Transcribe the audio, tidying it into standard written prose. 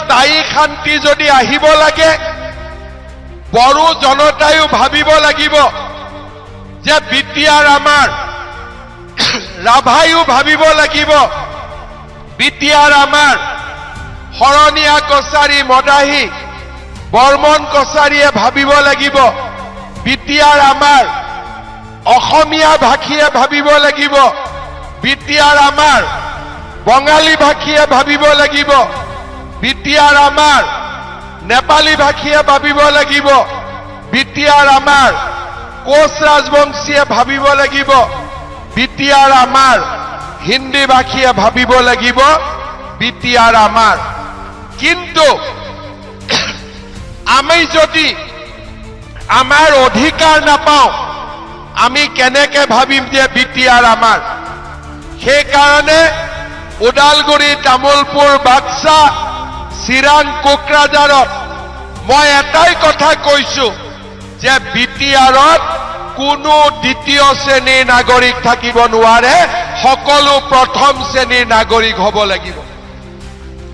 স্থায়ী শান্তি যদি আহিব লাগে বড়ো জনতায়ও ভাবিব লাগিব যে বিটিআর আমার রাভায়ও ভাবিব লাগিব বিটিআর আমার শৰণীয়া কছাৰী মদাহী বৰ্মন কছাৰীয়ে ভাবিব লাগিব বিটিআর আমার অসমীয়া ভাষীয়ে ভাবিব লাগিব বিটিআর আমার বঙালী ভাষীয়ে ভাবিব লাগিব বিটিআর আমার নেপালী ভাষীয়ে ভাবিব লাগিব বিটিআর আমার কোচ ৰাজবংশীয়ে ভাবিব লাগিব বিটিআর আমার হিন্দী ভাষীয়ে ভাবিব লাগিব বিটিআর আমার কিন্তু আমি যদি আমার অধিকার নাপাওঁ আমি কেনেকে ভাবিম যে বিটিআর আমার সেই কারণে ওদালগুৰি তামুলপুৰ বাক্সা চিৰাং কোকৰাঝাৰত মই এটাই কথা কৈছো যে বিটিআৰত কোনো দ্বিতীয় শ্ৰেণীৰ নাগৰিক থাকিব নোৱাৰে সকলো প্ৰথম শ্ৰেণীৰ নাগৰিক হ'ব লাগিব